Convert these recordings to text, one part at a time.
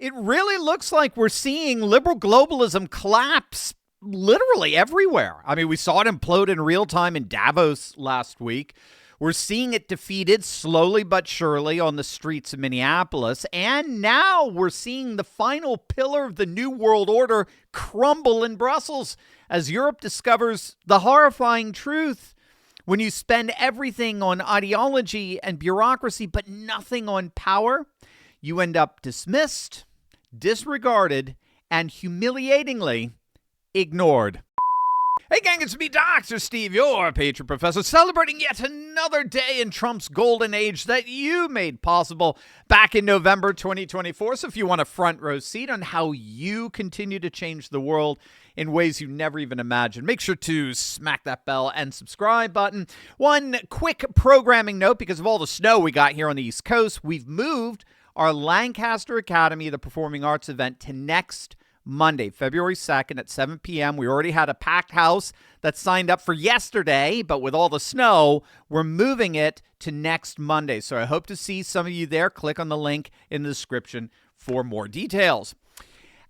It really looks like we're seeing liberal globalism collapse literally everywhere. I mean, we saw it implode in real time in Davos last week. We're seeing it defeated slowly but surely on the streets of Minneapolis. And now we're seeing the final pillar of the New World Order crumble in Brussels as Europe discovers the horrifying truth. When you spend everything on ideology and bureaucracy, but nothing on power, you end up dismissed, disregarded, and humiliatingly ignored. Hey gang, it's me, Dr. Steve, your Patriot Professor, celebrating yet another day in Trump's golden age that you made possible back in November 2024. So if you want a front row seat on how you continue to change the world in ways you never even imagined, make sure to smack that bell and subscribe button. One quick programming note, because of all the snow we got here on the East Coast, we've moved our Lancaster Academy, the Performing Arts event, to next Monday, February 2nd at 7 p.m. We already had a packed house that signed up for yesterday, but with all the snow, we're moving it to next Monday. So I hope to see some of you there. Click on the link in the description for more details.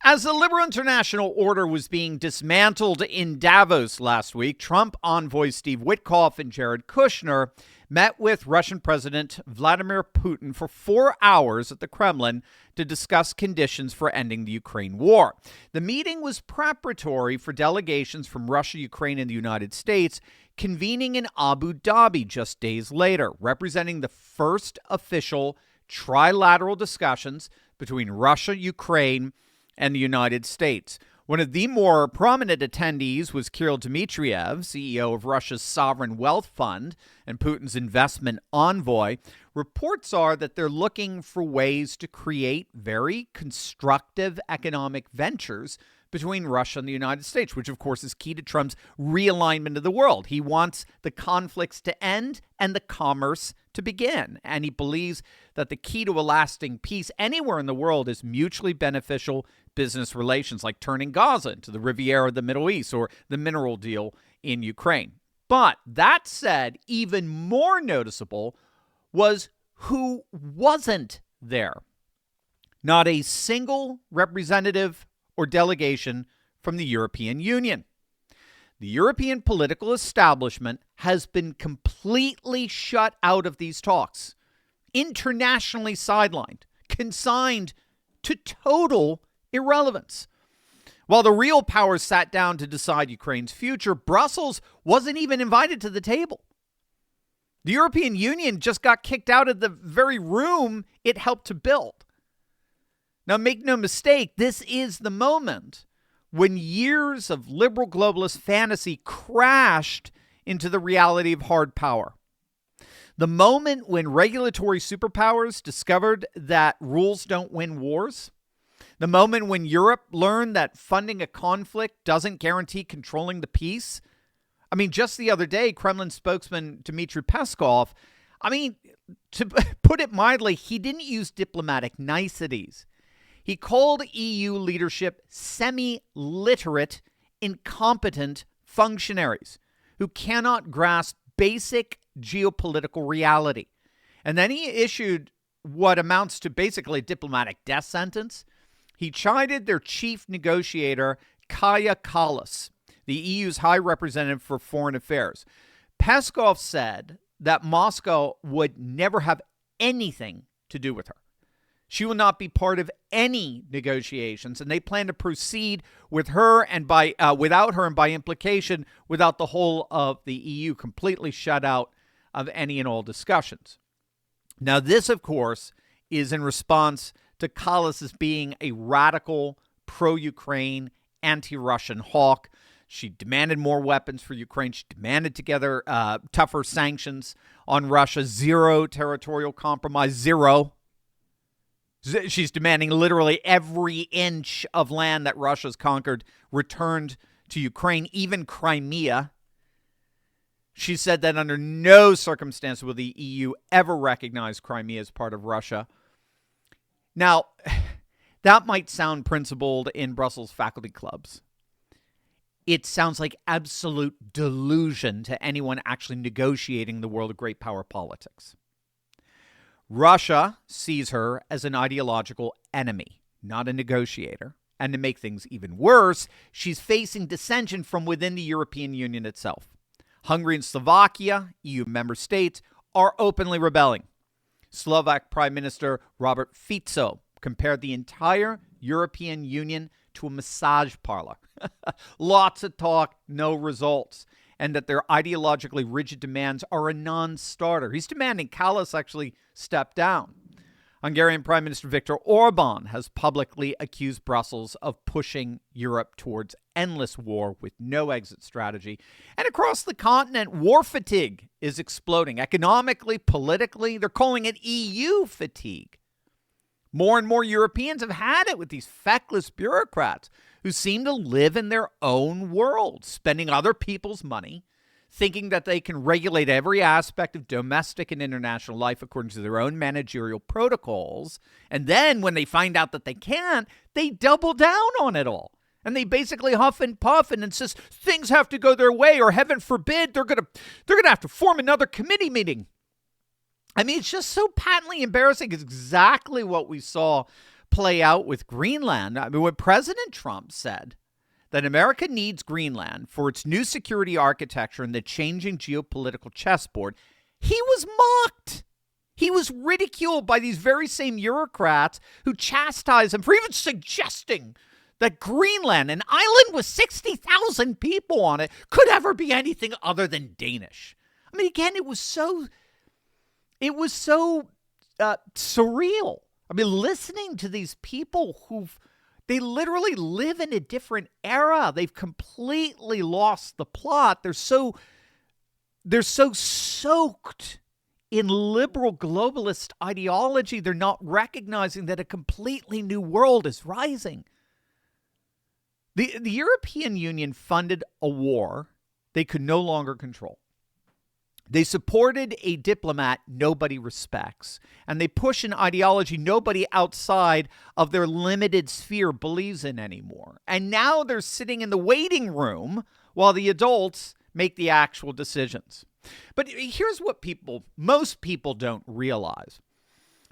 As the liberal international order was being dismantled in Davos last week, Trump envoys Steve Witkoff and Jared Kushner met with Russian President Vladimir Putin for 4 hours at the Kremlin to discuss conditions for ending the Ukraine war. The meeting was preparatory for delegations from Russia, Ukraine, and the United States convening in Abu Dhabi just days later, representing the first official trilateral discussions between Russia, Ukraine, and the United States. One of the more prominent attendees was Kirill Dmitriev, CEO of Russia's Sovereign Wealth Fund and Putin's investment envoy. Reports are that they're looking for ways to create very constructive economic ventures between Russia and the United States, which, of course, is key to Trump's realignment of the world. He wants the conflicts to end and the commerce to begin. And he believes that the key to a lasting peace anywhere in the world is mutually beneficial business relations, like turning Gaza into the Riviera of the Middle East or the mineral deal in Ukraine. But that said, even more noticeable was who wasn't there. Not a single representative or delegation from the European Union. The European political establishment has been completely shut out of these talks, internationally sidelined, consigned to total irrelevance. While the real powers sat down to decide Ukraine's future, Brussels wasn't even invited to the table. The European Union just got kicked out of the very room it helped to build. Now, make no mistake, this is the moment when years of liberal globalist fantasy crashed into the reality of hard power. The moment when regulatory superpowers discovered that rules don't win wars. The moment when Europe learned that funding a conflict doesn't guarantee controlling the peace. I mean, just the other day, Kremlin spokesman Dmitry Peskov, to put it mildly, he didn't use diplomatic niceties. He called EU leadership semi-literate, incompetent functionaries who cannot grasp basic geopolitical reality. And then he issued what amounts to basically a diplomatic death sentence. He chided their chief negotiator, Kaja Kallas, the EU's High Representative for Foreign Affairs. Peskov said that Moscow would never have anything to do with her. She will not be part of any negotiations, and they plan to proceed with her and without her, and by implication, without the whole of the EU, completely shut out of any and all discussions. Now, this, of course, is in response to Kallas as being a radical, pro-Ukraine, anti-Russian hawk. She demanded more weapons for Ukraine. She demanded together tougher sanctions on Russia, zero territorial compromise, zero. She's demanding literally every inch of land that Russia's conquered returned to Ukraine, even Crimea. She said that under no circumstance will the EU ever recognize Crimea as part of Russia. Now, that might sound principled in Brussels faculty clubs. It sounds like absolute delusion to anyone actually negotiating the world of great power politics. Russia sees her as an ideological enemy. not a negotiator. And to make things even worse, she's facing dissension from within the European Union itself. Hungary and Slovakia, EU member states, are openly rebelling. Slovak Prime Minister Robert Fico compared the entire European Union to a massage parlor. Lots of talk, no results. And that their ideologically rigid demands are a non-starter. He's demanding Kallas actually step down. Hungarian Prime Minister Viktor Orban has publicly accused Brussels of pushing Europe towards endless war with no exit strategy. And across the continent, war fatigue is exploding. Economically, politically, they're calling it EU fatigue. More and more Europeans have had it with these feckless bureaucrats who seem to live in their own world, spending other people's money, thinking that they can regulate every aspect of domestic and international life according to their own managerial protocols. And then when they find out that they can't, they double down on it all. And they basically huff and puff and insist things have to go their way, or heaven forbid, they're gonna have to form another committee meeting. I mean, it's just so patently embarrassing. It's exactly what we saw play out with Greenland. I mean, when President Trump said that America needs Greenland for its new security architecture and the changing geopolitical chessboard, he was mocked. He was ridiculed by these very same bureaucrats who chastised him for even suggesting that Greenland, an island with 60,000 people on it, could ever be anything other than Danish. I mean, again, it was so surreal. I mean, listening to these people they literally live in a different era. They've completely lost the plot. They're so soaked in liberal globalist ideology, they're not recognizing that a completely new world is rising. The European Union funded a war they could no longer control. They supported a diplomat nobody respects, and they push an ideology nobody outside of their limited sphere believes in anymore. And now they're sitting in the waiting room while the adults make the actual decisions. But here's what most people don't realize.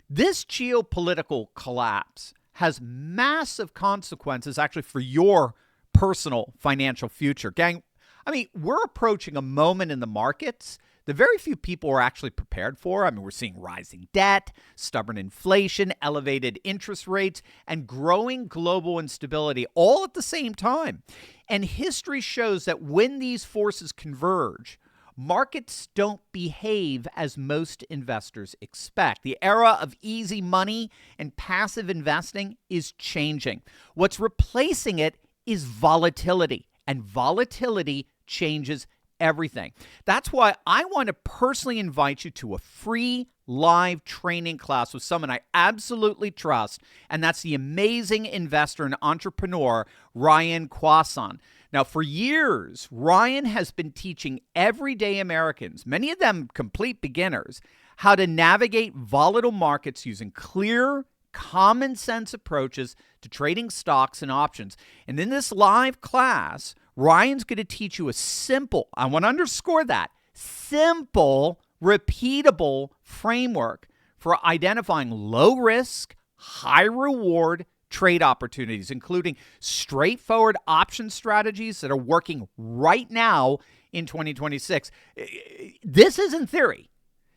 This geopolitical collapse has massive consequences actually for your personal financial future. Gang, I mean, we're approaching a moment in the markets that very few people are actually prepared for. I mean, we're seeing rising debt, stubborn inflation, elevated interest rates, and growing global instability all at the same time. And history shows that when these forces converge, markets don't behave as most investors expect. The era of easy money and passive investing is changing. What's replacing it is volatility, and volatility changes everything. That's why I want to personally invite you to a free live training class with someone I absolutely trust, and that's the amazing investor and entrepreneur, Ryan Kwasson. Now, for years, Ryan has been teaching everyday Americans, many of them complete beginners, how to navigate volatile markets using clear, common sense approaches to trading stocks and options. And in this live class, Ryan's going to teach you a simple, I want to underscore that, simple, repeatable framework for identifying low risk, high reward trade opportunities, including straightforward option strategies that are working right now in 2026. This isn't theory.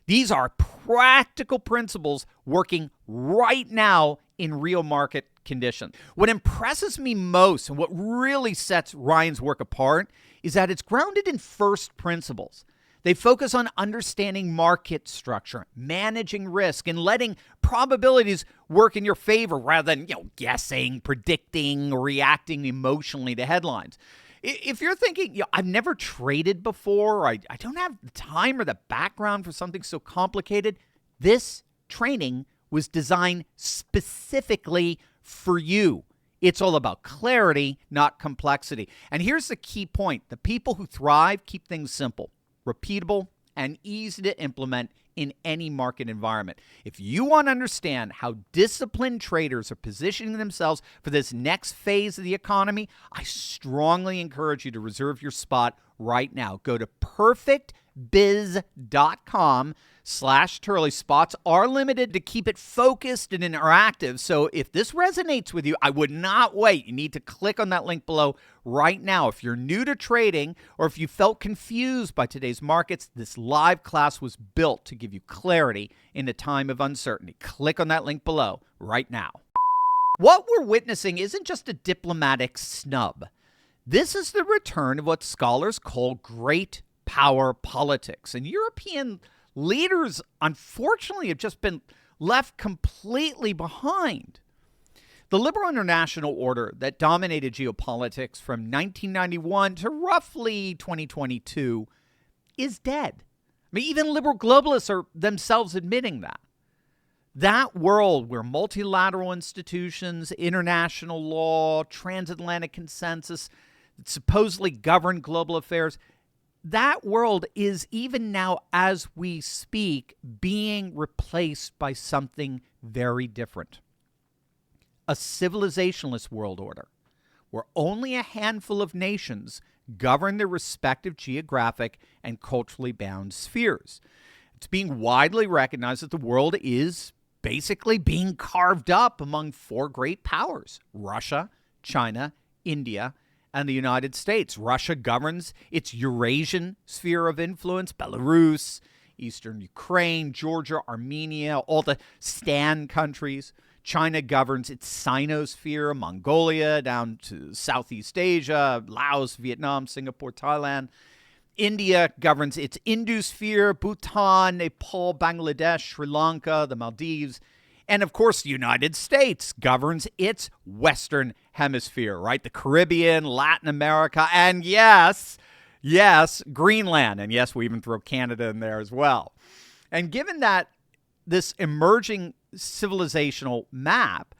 These are practical principles working right now in real market conditions. What impresses me most and what really sets Ryan's work apart is that it's grounded in first principles. They focus on understanding market structure, managing risk, and letting probabilities work in your favor rather than, guessing, predicting, or reacting emotionally to headlines. If you're thinking, I've never traded before, I don't have the time or the background for something so complicated, this training was designed specifically for you. It's all about clarity, not complexity. And here's the key point. The people who thrive keep things simple, repeatable, and easy to implement in any market environment. If you want to understand how disciplined traders are positioning themselves for this next phase of the economy, I strongly encourage you to reserve your spot right now. Go to perfectbt.com biz.com/Turley. Spots are limited to keep it focused and interactive. So if this resonates with you, I would not wait. You need to click on that link below right now. If you're new to trading or if you felt confused by today's markets, this live class was built to give you clarity in a time of uncertainty. Click on that link below right now. What we're witnessing isn't just a diplomatic snub. This is the return of what scholars call great power politics. And European leaders, unfortunately, have just been left completely behind. The liberal international order that dominated geopolitics from 1991 to roughly 2022 is dead. I mean, even liberal globalists are themselves admitting that. That world where multilateral institutions, international law, transatlantic consensus supposedly govern global affairs, that world is, even now as we speak, being replaced by something very different. A civilizationalist world order where only a handful of nations govern their respective geographic and culturally bound spheres. It's being widely recognized that the world is basically being carved up among four great powers: Russia, China, India, and the United States. Russia governs its Eurasian sphere of influence: Belarus, Eastern Ukraine, Georgia, Armenia, all the Stan countries. China governs its Sinosphere, Mongolia down to Southeast Asia, Laos, Vietnam, Singapore, Thailand. India governs its Indosphere, Bhutan, Nepal, Bangladesh, Sri Lanka, the Maldives. And, of course, the United States governs its Western Hemisphere, right? The Caribbean, Latin America, and yes, Greenland. And yes, we even throw Canada in there as well. And given that this emerging civilizational map,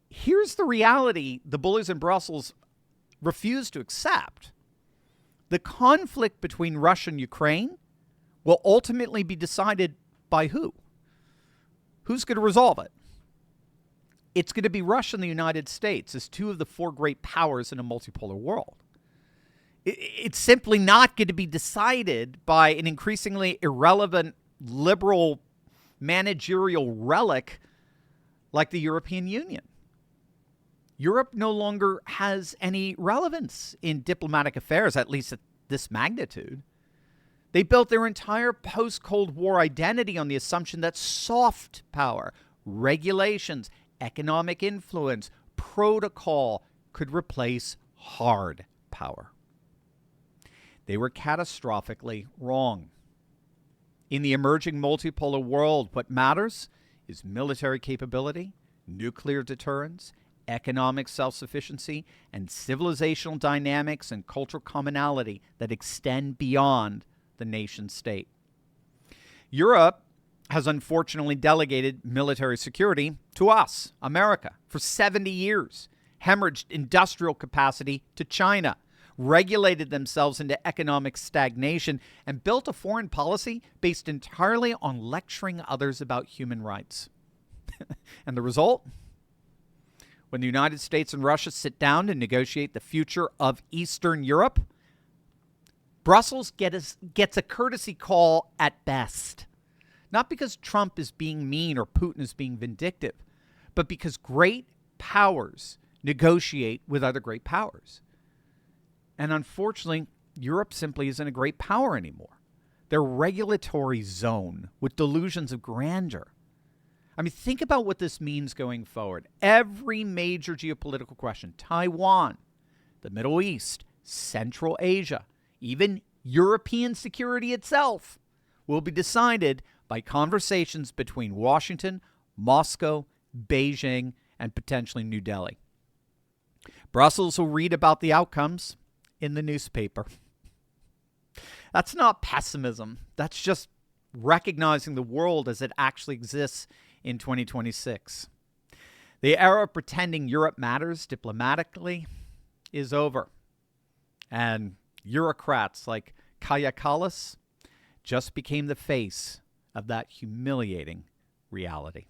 here's the reality the bullies in Brussels refuse to accept. The conflict between Russia and Ukraine will ultimately be decided by who? Who's going to resolve it? It's going to be Russia and the United States as two of the four great powers in a multipolar world. It's simply not going to be decided by an increasingly irrelevant liberal managerial relic like the European Union. Europe no longer has any relevance in diplomatic affairs, at least at this magnitude. They built their entire post-Cold War identity on the assumption that soft power, regulations, economic influence, protocol could replace hard power. They were catastrophically wrong. In the emerging multipolar world, what matters is military capability, nuclear deterrence, economic self-sufficiency, and civilizational dynamics and cultural commonality that extend beyond the nation state. Europe has unfortunately delegated military security to us, America, for 70 years, hemorrhaged industrial capacity to China, regulated themselves into economic stagnation, and built a foreign policy based entirely on lecturing others about human rights. And the result? When the United States and Russia sit down to negotiate the future of Eastern Europe, Brussels gets a courtesy call at best. Not because Trump is being mean or Putin is being vindictive, but because great powers negotiate with other great powers. And unfortunately, Europe simply isn't a great power anymore. They're a regulatory zone with delusions of grandeur. I mean, think about what this means going forward. Every major geopolitical question, Taiwan, the Middle East, Central Asia, even European security itself, will be decided by conversations between Washington, Moscow, Beijing, and potentially New Delhi. Brussels will read about the outcomes in the newspaper. That's not pessimism. That's just recognizing the world as it actually exists in 2026. The era of pretending Europe matters diplomatically is over. And bureaucrats like Kaja Kallas just became the face of that humiliating reality.